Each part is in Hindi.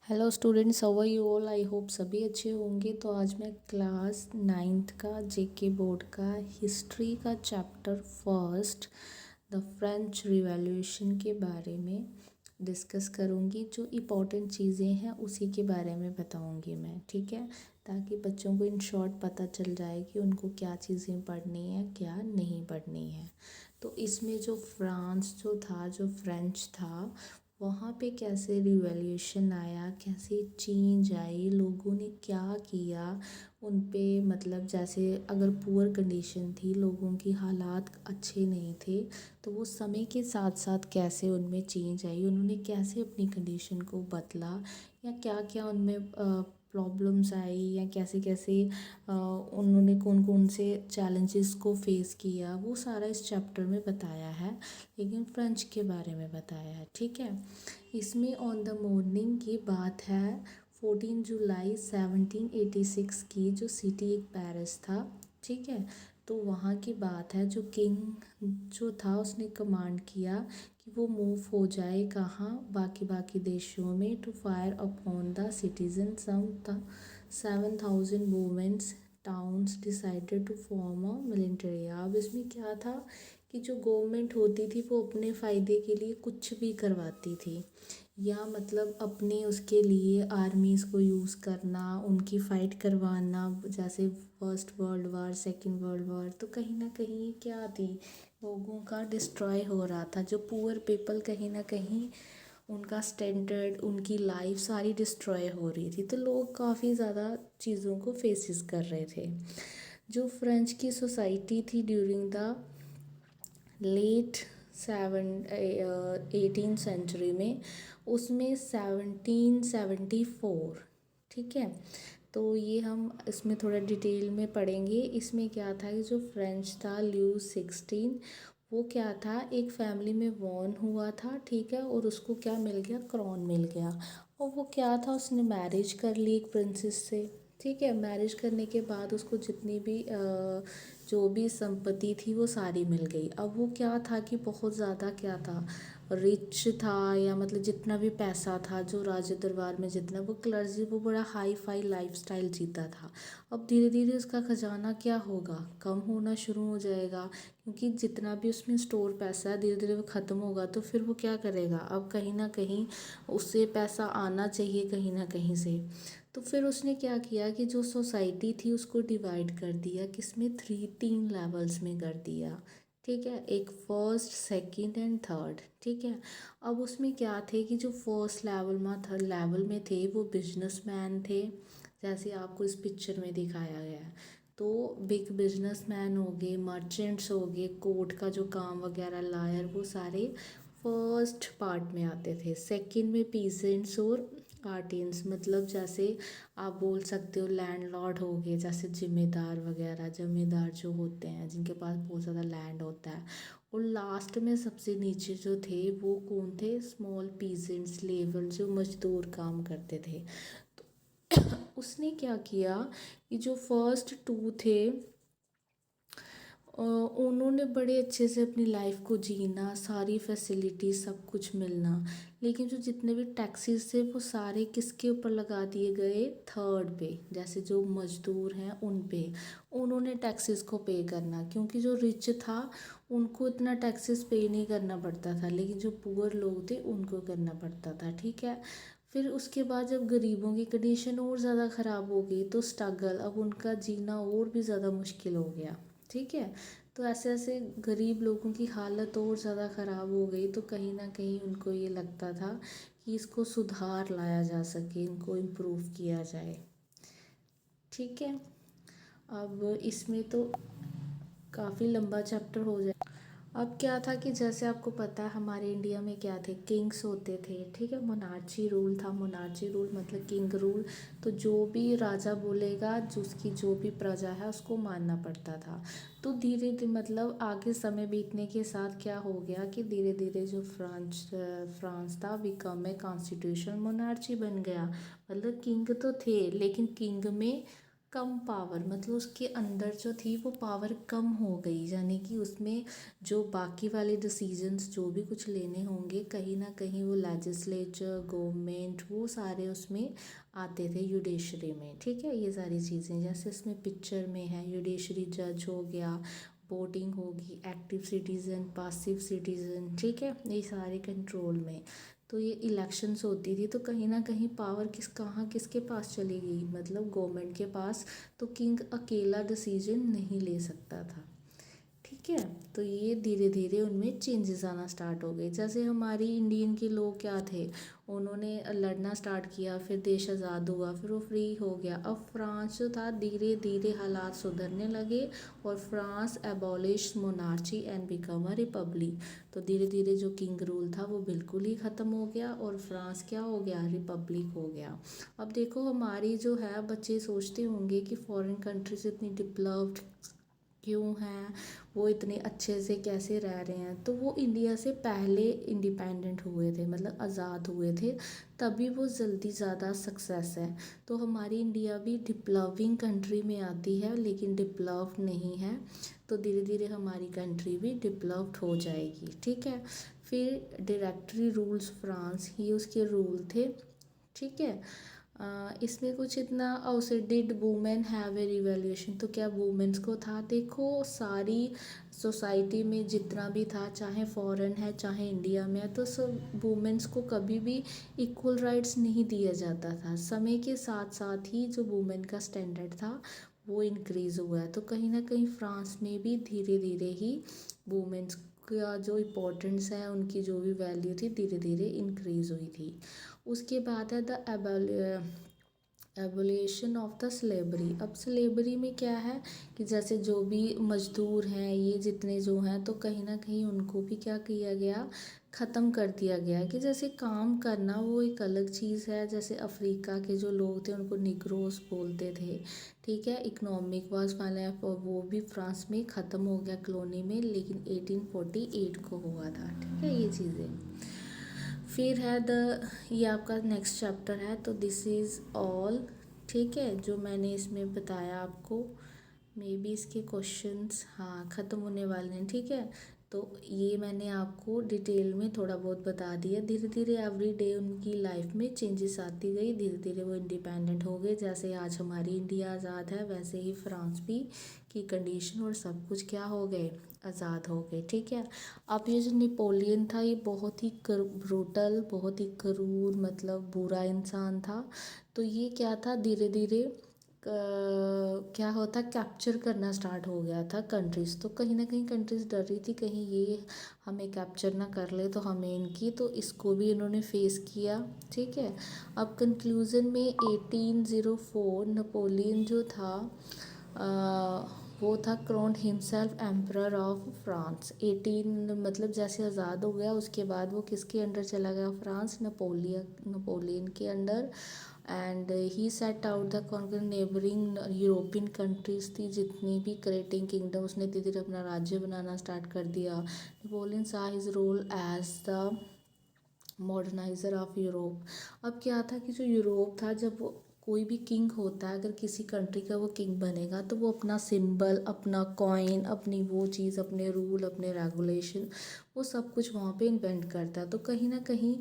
Hello students, how are you all. I hope सभी अच्छे होंगे। तो आज मैं क्लास नाइन्थ का जेके बोर्ड का हिस्ट्री का chapter first the French revolution के बारे में डिस्कस करूँगी। जो इम्पोर्टेंट चीज़ें हैं उसी के बारे में बताऊँगी मैं, ठीक है, ताकि बच्चों को इन शॉर्ट पता चल जाए कि उनको क्या चीज़ें पढ़नी है क्या नहीं पढ़नी है। तो इसमें जो फ्रांस जो फ्रेंच था, वहाँ पे कैसे रिवॉल्यूशन आया, कैसे चेंज आई, लोगों ने क्या किया उन पे, मतलब जैसे अगर पुअर कंडीशन थी, लोगों की हालात अच्छे नहीं थे, तो वो समय के साथ साथ कैसे उनमें चेंज आई, उन्होंने कैसे अपनी कंडीशन को बदला, या क्या क्या उनमें प्रॉब्लम्स आई, या कैसे कैसे उन्होंने कौन कौन से चैलेंजेस को फेस किया, वो सारा इस चैप्टर में बताया है। लेकिन फ्रेंच के बारे में बताया है, ठीक है। इसमें ऑन द मॉर्निंग की बात है 14 जुलाई 1786 की, जो सिटी एक पेरिस था, ठीक है। तो वहाँ की बात है, जो किंग जो था उसने कमांड किया कि वो मूव हो जाए कहाँ, बाकी देशों में, to fire upon the citizen. Some 7,000 women's towns decided to form a military. अब इसमें क्या था कि जो गवर्नमेंट होती थी वो अपने फ़ायदे के लिए कुछ भी करवाती थी, या मतलब अपने उसके लिए आर्मीज़ को यूज़ करना, उनकी फ़ाइट करवाना, जैसे first world war, second world war. तो कहीं ना कहीं क्या थी, लोगों का डिस्ट्रॉय हो रहा था, जो पुअर पीपल कहीं ना कहीं उनका स्टैंडर्ड, उनकी लाइफ सारी डिस्ट्रॉय हो रही थी। तो लोग काफ़ी ज़्यादा चीज़ों को फेसिस कर रहे थे। जो फ्रेंच की सोसाइटी थी ड्यूरिंग द लेट 18 सेंचुरी में, उसमें 1774, ठीक है। तो ये हम इसमें थोड़ा डिटेल में पढ़ेंगे। इसमें क्या था कि जो फ्रेंच था ल्यूस 16, वो क्या था, एक फैमिली में बॉर्न हुआ था, ठीक है, और उसको क्या मिल गया, क्रॉन मिल गया। और वो क्या था, उसने मैरिज कर ली एक प्रिंसेस से, ठीक है। मैरिज करने के बाद उसको जितनी भी जो भी संपत्ति थी वो सारी मिल गई। अब वो क्या था कि बहुत ज़्यादा क्या था, रिच था, या मतलब जितना भी पैसा था जो राज दरबार में जितना, वो क्लर्जी, वो बड़ा हाई फाई लाइफस्टाइल जीता था। अब धीरे धीरे उसका खजाना क्या होगा, कम होना शुरू हो जाएगा, क्योंकि जितना भी उसमें स्टोर पैसा है धीरे धीरे वो ख़त्म होगा। तो फिर वो क्या करेगा, अब कहीं ना कहीं उससे पैसा आना चाहिए कहीं ना कहीं से। तो फिर उसने क्या किया कि जो सोसाइटी थी उसको डिवाइड कर दिया, किसमें, 3 लेवल्स में कर दिया, ठीक है। एक फर्स्ट, सेकंड एंड थर्ड, ठीक है। अब उसमें क्या थे कि जो फर्स्ट लेवल में, थर्ड लेवल में थे, वो बिजनेसमैन थे, जैसे आपको इस पिक्चर में दिखाया गया है। तो बिग बिजनेसमैन हो गए, मर्चेंट्स हो गए, कोर्ट का जो काम वगैरह, लायर, वो सारे फर्स्ट पार्ट में आते थे। सेकंड में पीसेंट्स और आर्टियंस, मतलब जैसे आप बोल सकते हो लैंडलॉर्ड हो गए, जैसे जिम्मेदार वगैरह, जमींदार जो होते हैं जिनके पास बहुत ज़्यादा लैंड होता है। और लास्ट में सबसे नीचे जो थे वो कौन थे, स्मॉल पीजेंट्स लेवल, जो मजदूर काम करते थे। तो उसने क्या किया कि जो फर्स्ट 2 थे, उन्होंने बड़े अच्छे से अपनी लाइफ को जीना, सारी फैसिलिटी सब कुछ मिलना। लेकिन जो जितने भी टैक्सेस थे वो सारे किसके ऊपर लगा दिए गए, थर्ड पे, जैसे जो मजदूर हैं उन पे उन्होंने टैक्सेस को पे करना, क्योंकि जो रिच था उनको इतना टैक्सेस पे नहीं करना पड़ता था, लेकिन जो पुअर लोग थे उनको करना पड़ता था, ठीक है। फिर उसके बाद जब गरीबों की कंडीशन और ज़्यादा ख़राब हो गई तो स्ट्रगल, अब उनका जीना और भी ज़्यादा मुश्किल हो गया, ठीक है। तो ऐसे ऐसे गरीब लोगों की हालत और ज़्यादा ख़राब हो गई, तो कहीं ना कहीं उनको ये लगता था कि इसको सुधार लाया जा सके, इनको इम्प्रूव किया जाए, ठीक है। अब इसमें तो काफ़ी लंबा चैप्टर हो जाए। अब क्या था कि जैसे आपको पता है हमारे इंडिया में क्या थे, किंग्स होते थे, ठीक है। मोनार्ची रूल था, मोनार्ची रूल मतलब किंग रूल। तो जो भी राजा बोलेगा, जो उसकी जो भी प्रजा है उसको मानना पड़ता था। तो धीरे धीरे मतलब आगे समय बीतने के साथ क्या हो गया कि धीरे धीरे जो फ्रांस था बिकम ए कॉन्स्टिट्यूशन मोनार्ची बन गया। मतलब किंग तो थे, लेकिन किंग में कम पावर, मतलब उसके अंदर जो थी वो पावर कम हो गई, यानी कि उसमें जो बाकी वाले डिसीजंस जो भी कुछ लेने होंगे कहीं ना कहीं वो लेजिस्लेचर गवर्नमेंट वो सारे उसमें आते थे युडिशरी में। ठीक है, ये सारी चीज़ें जैसे इसमें पिक्चर में है, युडिशरी जज हो गया, वोटिंग होगी, एक्टिव सिटीज़न, पासिव सिटीज़न, ठीक है, ये सारे कंट्रोल में। तो ये इलेक्शंस होती थी तो कहीं ना कहीं पावर कहाँ किसके पास चली गई, मतलब गवर्नमेंट के पास। तो किंग अकेला डिसीजन नहीं ले सकता था। ठीक है, तो ये धीरे धीरे उनमें चेंजेस आना स्टार्ट हो गए। जैसे हमारी इंडियन के लोग क्या थे, उन्होंने लड़ना स्टार्ट किया, फिर देश आज़ाद हुआ, फिर वो फ्री हो गया। अब फ्रांस जो था धीरे धीरे हालात सुधरने लगे और France abolish monarchy and become a republic. तो धीरे धीरे जो किंग रूल था वो बिल्कुल ही ख़त्म हो गया और फ्रांस क्या हो गया, रिपब्लिक हो गया। अब देखो हमारी जो है, बच्चे सोचते होंगे कि फॉरेन कंट्रीज इतनी डेवलप्ड क्यों हैं, वो इतने अच्छे से कैसे रह रहे हैं। तो वो इंडिया से पहले इंडिपेंडेंट हुए थे, मतलब आज़ाद हुए थे, तभी वो जल्दी ज़्यादा सक्सेस है। तो हमारी इंडिया भी डेवलपिंग कंट्री में आती है लेकिन डेवलप नहीं है। तो धीरे धीरे हमारी कंट्री भी डेवलप्ड हो जाएगी। ठीक है, फिर डायरेक्टरी रूल्स फ्रांस ही उसके रूल थे। ठीक है, इसमें कुछ इतना और did women have a revolution, तो क्या वुमेन्स को था। देखो सारी सोसाइटी में जितना भी था, चाहे फॉरेन है चाहे इंडिया में है, तो सब वुमेन्स को कभी भी इक्वल राइट्स नहीं दिया जाता था। समय के साथ साथ ही जो वुमेन का स्टैंडर्ड था वो इंक्रीज़ हुआ है। तो कहीं ना कहीं फ्रांस में भी धीरे धीरे ही वुमेन्स का जो इम्पोर्टेंस है, उनकी जो भी वैल्यू थी धीरे धीरे इंक्रीज़ हुई थी। उसके बाद है the abolition of the slavery. अब स्लेवरी में क्या है कि जैसे जो भी मज़दूर हैं, ये जितने जो हैं, तो कहीं ना कहीं उनको भी क्या किया गया, ख़त्म कर दिया गया। कि जैसे काम करना वो एक अलग चीज़ है, जैसे अफ्रीका के जो लोग थे उनको निग्रोस बोलते थे। ठीक है, इकोनॉमिक वास वाले वो भी फ्रांस में ख़त्म हो गया कॉलोनी में, लेकिन 1848 को हुआ था। ठीक है, ये चीज़ें। फिर है ये आपका नेक्स्ट चैप्टर है, तो दिस इज़ ऑल। ठीक है, जो मैंने इसमें बताया आपको, मे बी इसके क्वेश्चंस हाँ ख़त्म होने वाले हैं। ठीक है, तो ये मैंने आपको डिटेल में थोड़ा बहुत बता दिया। धीरे धीरे एवरी डे उनकी लाइफ में चेंजेस आती गई, धीरे धीरे वो इंडिपेंडेंट हो गए। जैसे आज हमारी इंडिया आज़ाद है, वैसे ही फ्रांस भी की कंडीशन और सब कुछ क्या हो गए, आज़ाद हो गए। ठीक है, अब ये जो नेपोलियन था ये बहुत ही ब्रूटल, बहुत ही क्रूर, मतलब बुरा इंसान था। तो ये क्या था, धीरे धीरे क्या होता, कैप्चर करना स्टार्ट हो गया था कंट्रीज़। तो कहीं ना कहीं कंट्रीज़ डर रही थी कहीं ये हमें कैप्चर ना कर ले तो हमें इनकी, तो इसको भी इन्होंने फेस किया। ठीक है, अब कंक्लूज़न में 1804 नेपोलियन जो था वो था crowned himself emperor of France. 18 मतलब जैसे आज़ाद हो गया उसके बाद वो किसके अंडर चला गया, फ्रांस, नेपोलियन के under. And he set out the conquer neighbouring European countries थी जितनी भी क्रिएटिंग किंगडम, उसने धीरे धीरे अपना राज्य बनाना स्टार्ट कर दिया। नेपोलियन सा his role as the moderniser of Europe. अब क्या था कि जो यूरोप था, जब वो कोई भी किंग होता है, अगर किसी कंट्री का वो किंग बनेगा तो वो अपना सिंबल, अपना कॉइन, अपनी वो चीज़, अपने रूल, अपने रेगुलेशन, वो सब कुछ वहाँ पे इन्वेंट करता है। तो कहीं ना कहीं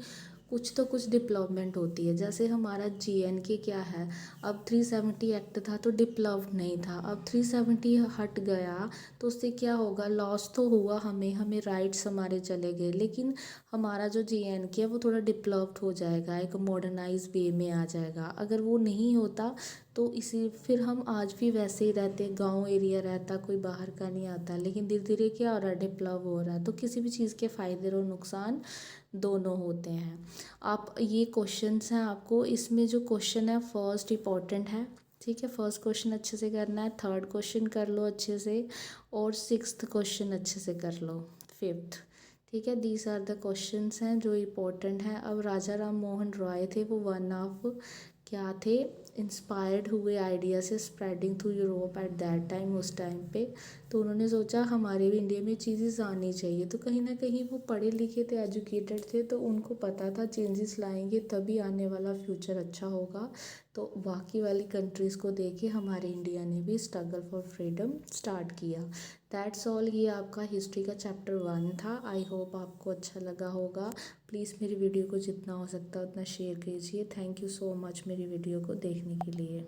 कुछ तो कुछ डेवलपमेंट होती है। जैसे हमारा JNK क्या है, अब 370 एक्ट था तो डेवलप्ड नहीं था, अब 370 हट गया तो उससे क्या होगा, लॉस तो हुआ हमें राइट्स हमारे चले गए, लेकिन हमारा जो JNK है वो थोड़ा डेवलप्ड हो जाएगा, एक मॉडर्नाइज वे में आ जाएगा। अगर वो नहीं होता तो इसी फिर हम आज भी वैसे ही रहते, गांव एरिया रहता, कोई बाहर का नहीं आता। लेकिन धीरे धीरे क्या हो रहा है, डेवलप हो रहा है। तो किसी भी चीज़ के फ़ायदे और नुकसान दोनों होते हैं। आप ये क्वेश्चंस हैं, आपको इसमें जो क्वेश्चन है फर्स्ट इम्पॉर्टेंट है। ठीक है, फर्स्ट क्वेश्चन अच्छे से करना है, थर्ड क्वेश्चन कर लो अच्छे से, और सिक्स्थ क्वेश्चन अच्छे से कर लो, फिफ्थ। ठीक है, दीज आर द क्वेश्चंस हैं जो इम्पोर्टेंट हैं। अब राजा राम मोहन रॉय थे, वो वन ऑफ क्या थे, इंस्पायर्ड हुए आइडिया से spreading through Europe at that time, उस टाइम पे। तो उन्होंने सोचा हमारे भी इंडिया में चीज़ें आनी चाहिए, तो कहीं ना कहीं वो पढ़े लिखे थे, एजुकेटेड थे, तो उनको पता था चेंजेस लाएंगे तभी आने वाला फ्यूचर अच्छा होगा। तो बाकी वाली कंट्रीज़ को देखे हमारे इंडिया ने भी स्ट्रगल फॉर फ्रीडम स्टार्ट किया। दैट्स ऑल, ये आपका हिस्ट्री का चैप्टर 1 था। आई होप आपको अच्छा लगा होगा। प्लीज़ मेरी वीडियो को जितना हो सकता है उतना शेयर कीजिए। थैंक यू सो मच मेरी वीडियो को देखने के लिए।